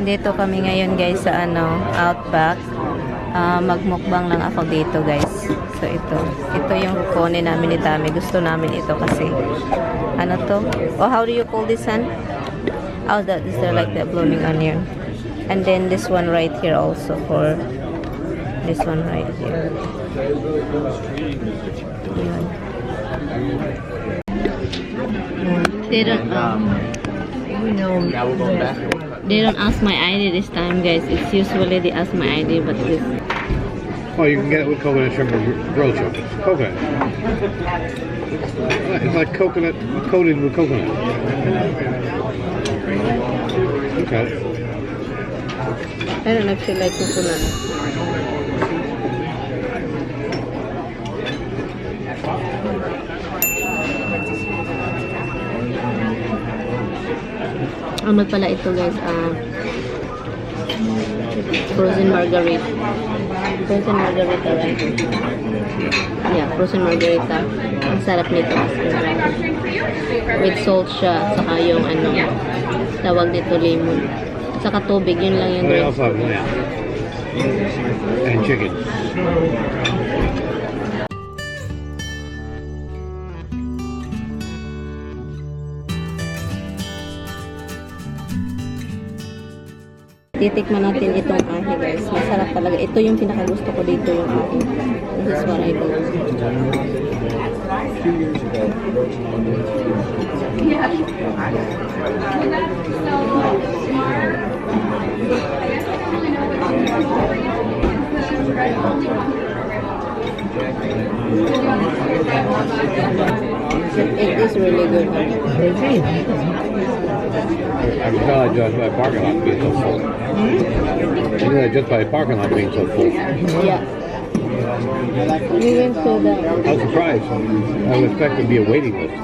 Nandito kami ngayon guys sa Outback. Magmukbang lang ako dito guys. So ito yung kukunin namin ni Tami. Gusto namin ito kasi ano to? Oh, how do you call this one? Oh, that is like the blooming onion. And then this one right here also for this one right here. They don't they don't ask my ID this time, guys. It's usually they ask my ID, but this. Oh, you can get it with coconut shrimp or grilled shrimp. Coconut. It's like coconut coated with coconut. Okay. I don't actually like coconut. Ano pala ito guys, frozen margarita. Frozen margarita, right? Yeah, frozen margarita. Ang sarap nito kasi with salt siya, saka yung tawag nito lemon. Saka tubig, yun lang yun. They also have lamb and chicken. Titikman natin itong ahi guys. Masarap talaga. Ito yung pinakagusto ko dito yung ahi. This is what I do. It is really good. I can tell just by parking lot being so full. You know, just by parking lot being so full. Yeah. We went to the. I was surprised. I would expect there to be a waiting list.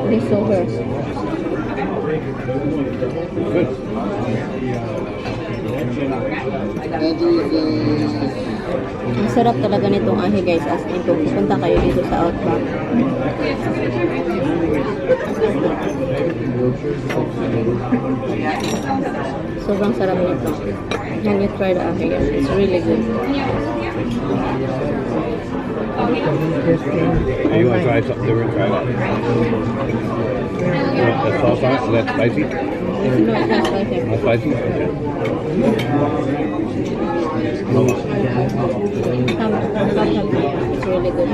They saw her. Good. Ang sarap talaga nitong ahi guys. As in, kung pupunta kayo dito sa Outback. Sobrang sarap nito. When you try the ahi guys, it's really good. Hey, you want to try something different? Try that. You want the sauce on it? Is that spicy? No, it's not spicy. Not spicy? Okay. It's really good.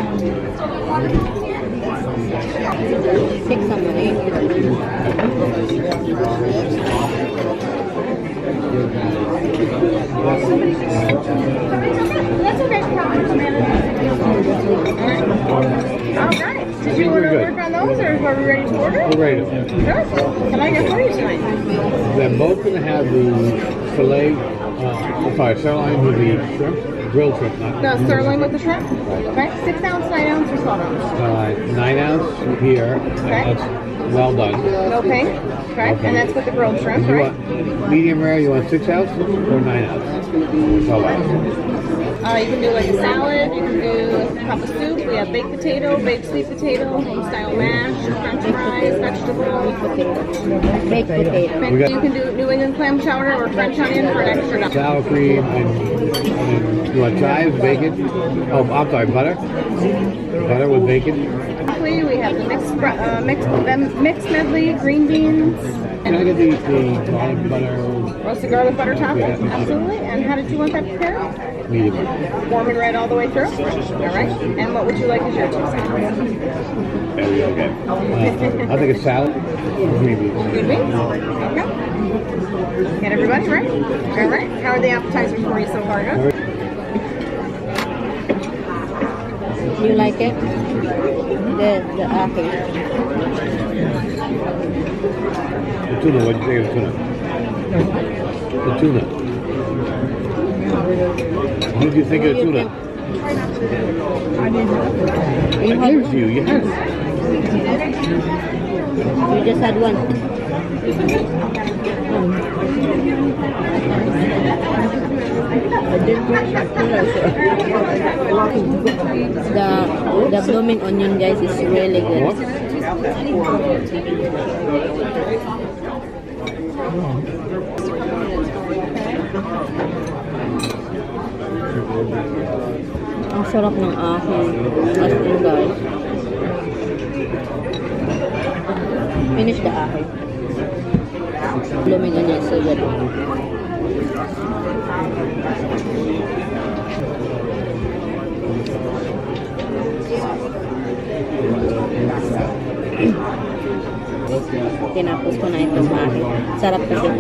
Take some of it. That's okay. Alright. Did you order work on those or are we ready to order? We're ready to. Sure. Can I get for you tonight? They're both going to have the filet, sirloin with the shrimp, grilled shrimp, not The sirloin with the shrimp? Okay. 6 ounce, 9 ounce, or 12 ounce? 9 ounce here. Okay. That's well done. Okay. Okay. And that's with the grilled shrimp, You right? want medium rare? You want 6 ounce or 9 ounce? 12 ounce. You can do like a salad, you can do a cup of soup, we have baked potato, baked sweet potato, home-style mash, french fries, vegetables. Baked potato. You can do New England clam chowder or French onion for an extra $1. Sour cream and you want chives, bacon? Oh, I'm sorry, butter? Butter with bacon? We have the mixed medley, green beans. Can I get the garlic butter? Roasted garlic butter topping? Yeah. Absolutely. And how did you want that prepared? Medium. Warm and red all the way through? All right. And what would you like as your 2 cents? There we go, okay. I'll take a salad. Green beans. Green beans? Okay. Get everybody right? All right. How are the appetizers for you so far, guys? You like it? The ahi. The tuna, what'd you think of the tuna? The tuna. What did you think of the tuna? I gave it to you, you had it. You just had one. The blooming onion, guys, is really good. What? Ang sarap ng ahin. As in, guys. Finish the ahin. Lumigan niya so good. Tinapos ko na itong ahin. Sarap kasi.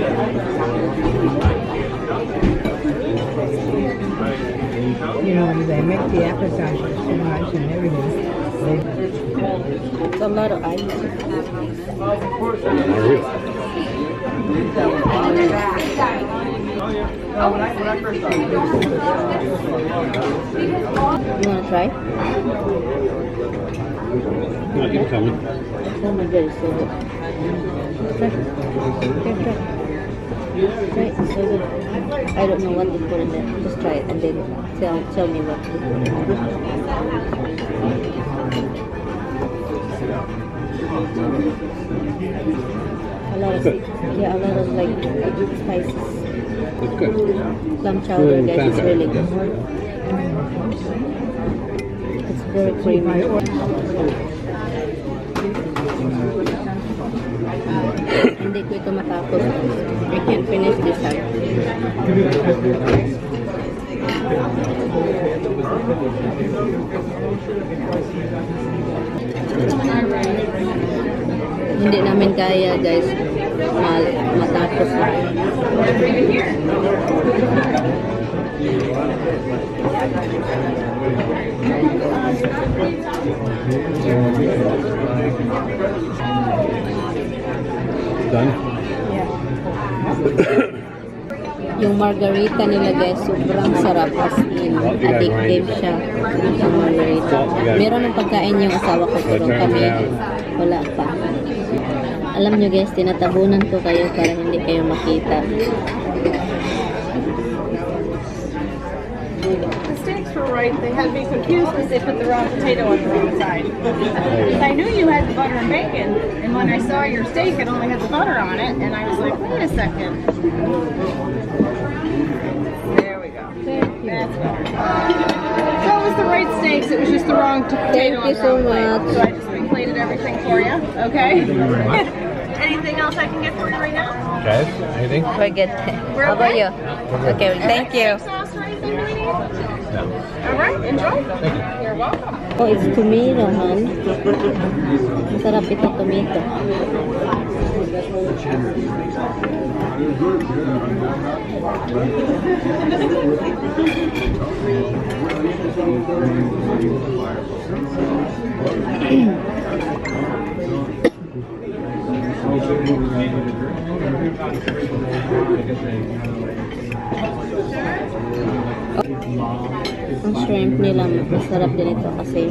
You know, they make the appetizers so much and everything. It's a lot of ice. You wanna try? No, keep coming. Oh my god, it's so good. Try. Try. Try, it's so good. I don't know what to put in there. Just try it and then tell me what to put in there. A lot of a lot of like spices. It's good. Clam chowder, guys, it's really good. It's very creamy. Hindi ko ito matapos. I can't finish this time. Hindi namin kaya, guys, matapos na. Done? Yung margarita nila, guys, sobrang sarap as in. Addictive siya. Yung margarita. Meron ng pagkain yung asawa ko, pero kami wala pa. Alam nyo, guys, tinatabunan ko kayo para hindi kayo makita. The steaks were right. They had me confused because they put the wrong potato on the wrong side. I knew you had the butter and bacon, and when I saw your steak, it only had the butter on it, and I was like, wait a second. There we go. That's better. So it was the right steaks. It was just the wrong potato on the wrong plate. So I just replated everything for you. Okay. Anything else I can get for you right now? Guys, anything? Forget it. How about you? Okay, thank you. Sauce or anything we need? No. All right. Enjoy. You're welcome. Oh, it's tomato, hon. Masarap ito, tomato. Ang shrimp nila, masarap din ito kasi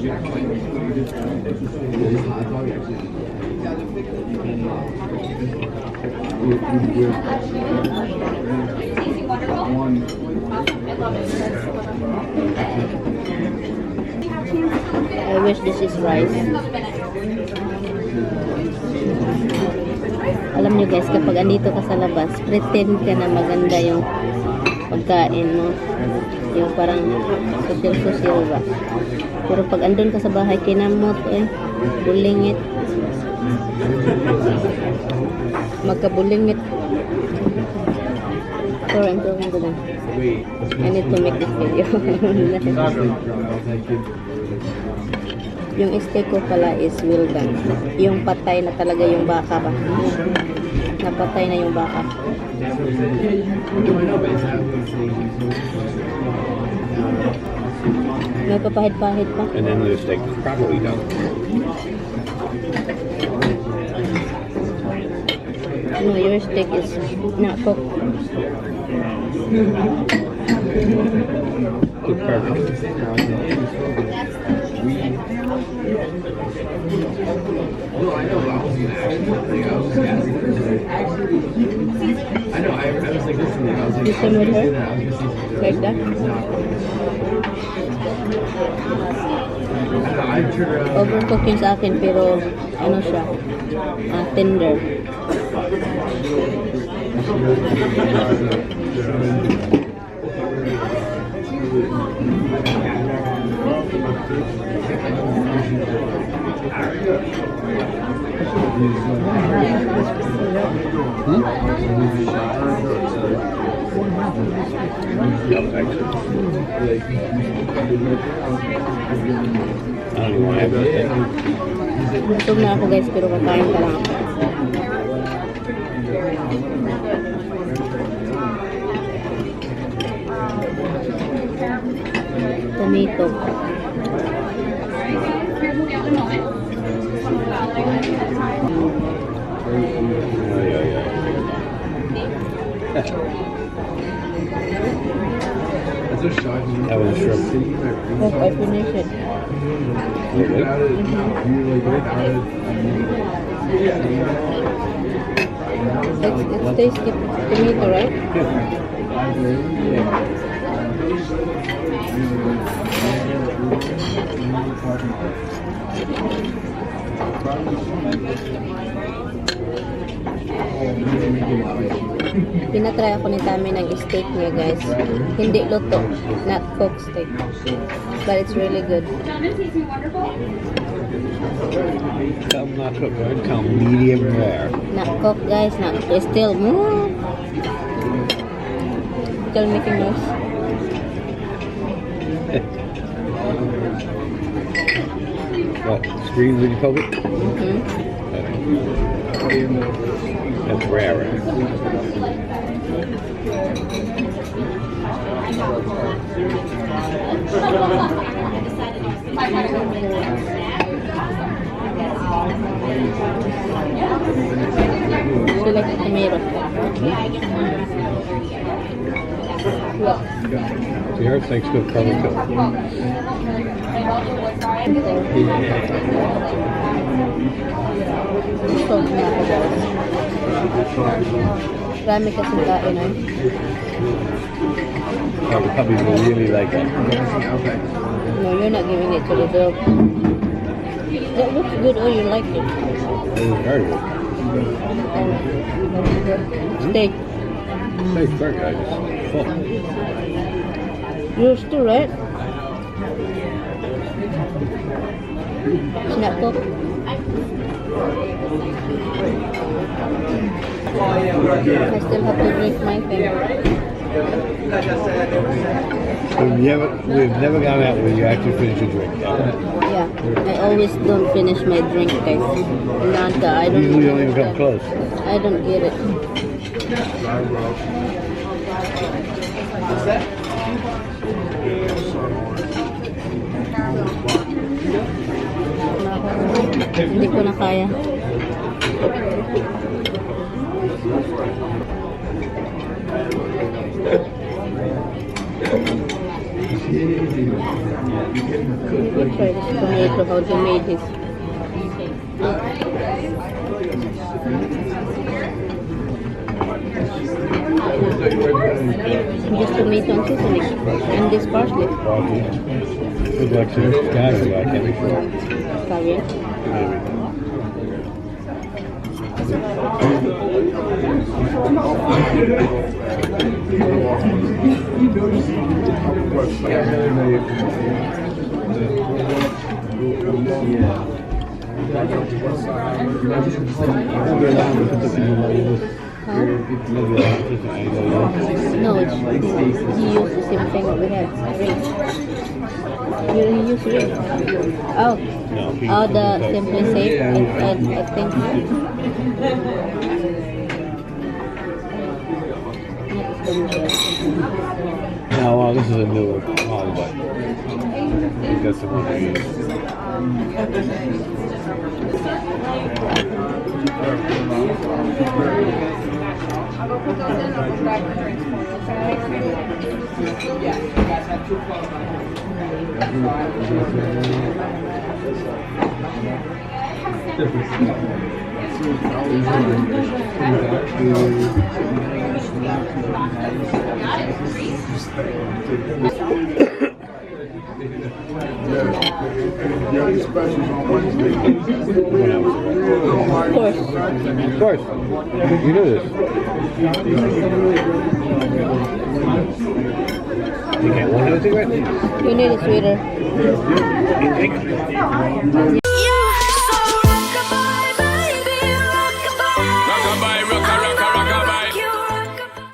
I wish this is rice. Alam nyo, guys, kapag andito ka sa labas, pretend ka na maganda yung pagkain mo. Yung parang social ba. Pero pag andun ka sa bahay, kinamot, bulingit. Magkabulingit. Sorry, I'm talking to them. I need to make this video. Yung steak ko pala is well done. Yung patay na talaga yung baka ba? Napatay na yung baka. May papahid-pahid pa. And then the steak is probably done. No, your steak is not cooked. It's perfect. You same with her? Like that? Overcooking sa akin pero ano siya? Tender. No, thanks. I don't even want to have anything. Busog na ako guys, pero kakain pa lang ako. Tomato. That was a shrimp. Hope I finish it. It's tasty tomato, right? Pinatry ako ni Tami ng steak niya guys. Hindi luto, not cooked steak. But it's really good. Some not cooked, right? Come medium rare. Not cooked guys, not still still making noise. What? Screen when you poke it? That's rare, right? She likes tomato. Yeah. See, her steak's good color too. Busog na ako guys. Marami kasing kain eh. Oh, the puppies will really like it. No, you're not giving it to the dog. That looks good. Oh, you like it. It was very good. Steak. Steak's very good. It's full. Yours too, right? It's not cooked. I still have to drink my thing. We've never gone out where you actually finish a drink. Yeah, I always don't finish my drink, guys. Nada, I don't. Usually don't even come close. I don't get it. Hindi ko na kaya. Let's try this tomato, how they made this. Just tomato and seasoning. And this parsley. Looks like some scagger, but I can't be sure. Carry. Maybe. Huh? No, it's, he used the same thing that we had. Ring. You use ring. Oh. No, Oh, the Simply Safe. I think. No, well, this is a new one, but I think that's the one I use. Yeah, these specials on Wednesday. Of course. You knew this. You can't want to do it? You need it sweeter.